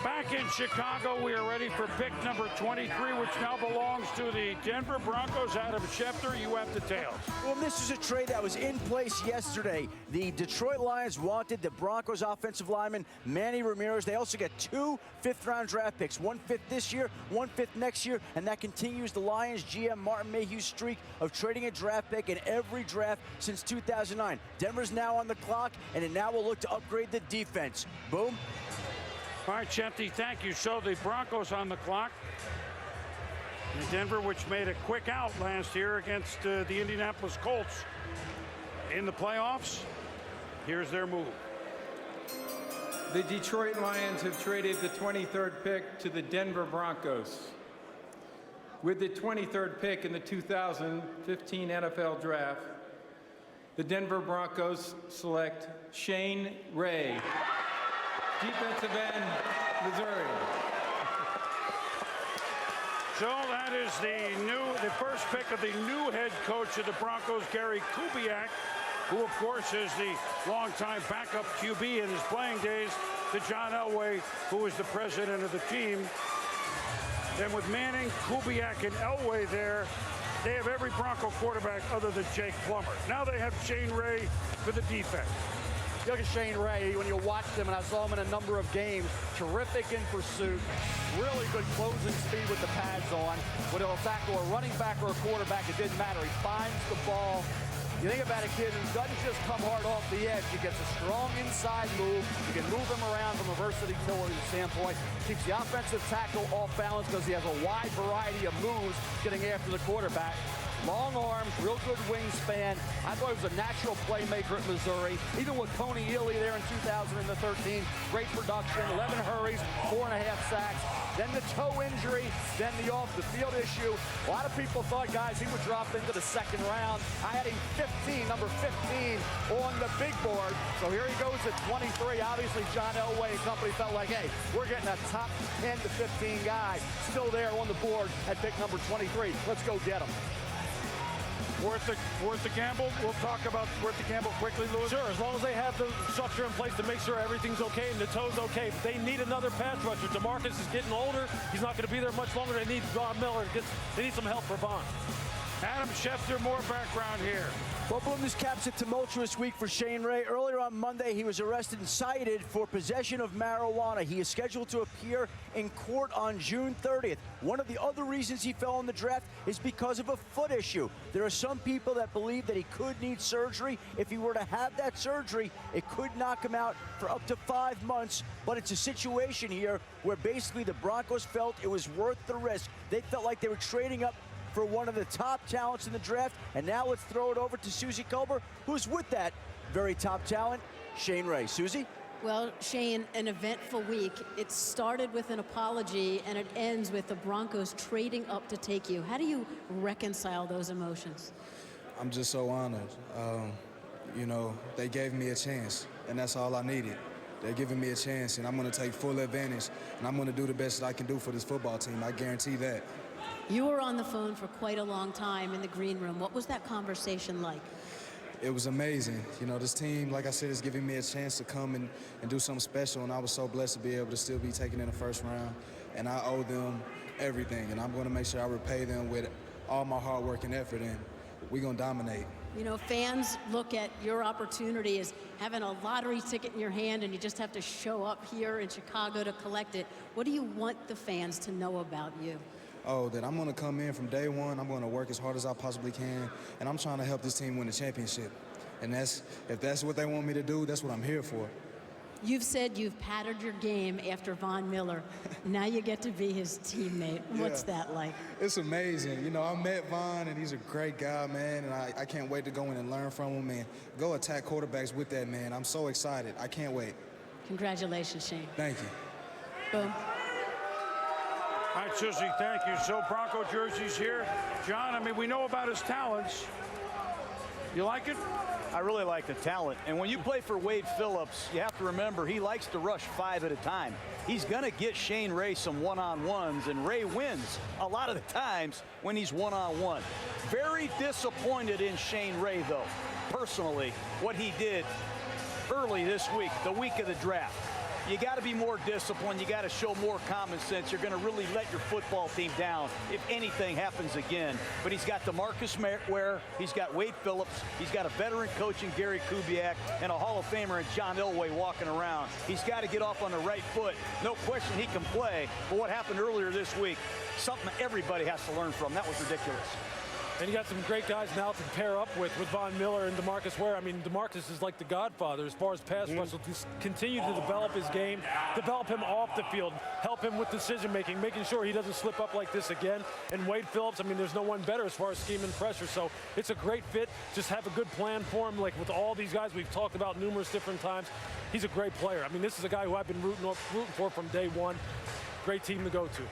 Back in Chicago, we are ready for pick number 23, which now belongs to the Denver Broncos. Adam Schefter, you have details. Well, this is a trade that was in place yesterday. The Detroit Lions wanted the Broncos offensive lineman, Manny Ramirez. They also get 2 fifth-round draft picks, 1 fifth this year, 1 fifth next year, and that continues the Lions GM Martin Mayhew's streak of trading a draft pick in every draft since 2009. Denver's now on the clock, and it now will look to upgrade the defense. Boom. All right, Shefty, thank you. So the Broncos on the clock. And Denver, which made a quick out last year against the Indianapolis Colts in the playoffs. Here's their move. The Detroit Lions have traded the 23rd pick to the Denver Broncos. With the 23rd pick in the 2015 NFL Draft, the Denver Broncos select Shane Ray, defensive end, Missouri. So that is the first pick of the new head coach of the Broncos, Gary Kubiak, who of course is the longtime backup QB in his playing days to John Elway, who was the president of the team. Then with Manning, Kubiak, and Elway there, they have every Bronco quarterback other than Jake Plummer. Now they have Shane Ray for the defense. You look at Shane Ray, when you watch him, and I saw him in a number of games, terrific in pursuit, really good closing speed with the pads on. Whether he'll tackle a running back or a quarterback, it didn't matter. He finds the ball. You think about a kid who doesn't just come hard off the edge. He gets a strong inside move. You can move him around from a versatility standpoint. Keeps the offensive tackle off balance because he has a wide variety of moves getting after the quarterback. Long arms, real good wingspan. I thought he was a natural playmaker at Missouri. Even with Tony Ely there in 2013, great production, 11 hurries, 4.5 sacks. Then the toe injury, then the off-the-field issue. A lot of people thought, guys, he would drop into the second round. I had him 15, number 15 on the big board. So here he goes at 23. Obviously, John Elway and company felt like, hey, we're getting a top 10 to 15 guy still there on the board at pick number 23. Let's go get him. Worth the gamble? We'll talk about worth the gamble quickly, Louis. Sure, as long as they have the structure in place to make sure everything's okay and the toe's okay. They need another pass rusher. DeMarcus is getting older. He's not going to be there much longer. They need Von Miller. They need some help for Von. Adam Schefter, more background here. Well, Boom, this caps a tumultuous week for Shane Ray. Earlier on Monday, he was arrested and cited for possession of marijuana. He is scheduled to appear in court on June 30th. One of the other reasons he fell in the draft is because of a foot issue. There are some people that believe that he could need surgery. If he were to have that surgery, it could knock him out for up to 5 months. But it's a situation here where basically the Broncos felt it was worth the risk. They felt like they were trading up for one of the top talents in the draft. And now let's throw it over to Susie Kolber, who's with that very top talent, Shane Ray. Susie? Well, Shane, an eventful week. It started with an apology, and it ends with the Broncos trading up to take you. How do you reconcile those emotions? I'm just so honored. You know, they gave me a chance, and that's all I needed. They're giving me a chance, and I'm going to take full advantage, and I'm going to do the best that I can do for this football team. I guarantee that. You were on the phone for quite a long time in the green room. What was that conversation like? It was amazing. You know, this team, like I said, is giving me a chance to come and do something special, and I was so blessed to be able to still be taken in the first round, and I owe them everything, and I'm going to make sure I repay them with all my hard work and effort, and we're going to dominate. You know, fans look at your opportunity as having a lottery ticket in your hand, and you just have to show up here in Chicago to collect it. What do you want the fans to know about you? Oh, that I'm going to come in from day one. I'm going to work as hard as I possibly can, and I'm trying to help this team win the championship. And if that's what they want me to do, that's what I'm here for. You've said you've patterned your game after Von Miller. Now you get to be his teammate. What's that like? It's amazing. You know, I met Von, and he's a great guy, man, and I can't wait to go in and learn from him and go attack quarterbacks with that man. I'm so excited. I can't wait. Congratulations, Shane. Thank you. Boom. All right, Susie, thank you. So Bronco jerseys here. John, I mean, we know about his talents. You like it? I really like the talent. And when you play for Wade Phillips, you have to remember he likes to rush 5 at a time. He's going to get Shane Ray some one-on-ones, and Ray wins a lot of the times when he's one-on-one. Very disappointed in Shane Ray, though, personally, what he did early this week, the week of the draft. You got to be more disciplined. You got to show more common sense. You're going to really let your football team down if anything happens again. But he's got DeMarcus Ware. He's got Wade Phillips. He's got a veteran coach in Gary Kubiak and a Hall of Famer in John Elway walking around. He's got to get off on the right foot. No question he can play. But what happened earlier this week, something everybody has to learn from. That was ridiculous. And you got some great guys now to pair up with Von Miller and DeMarcus Ware. I mean, DeMarcus is like the godfather as far as pass rush. So continue to develop his game, develop him off the field, help him with decision-making, making sure he doesn't slip up like this again. And Wade Phillips, I mean, there's no one better as far as scheme and pressure. So it's a great fit. Just have a good plan for him. Like with all these guys we've talked about numerous different times, he's a great player. I mean, this is a guy who I've been rooting for from day one. Great team to go to.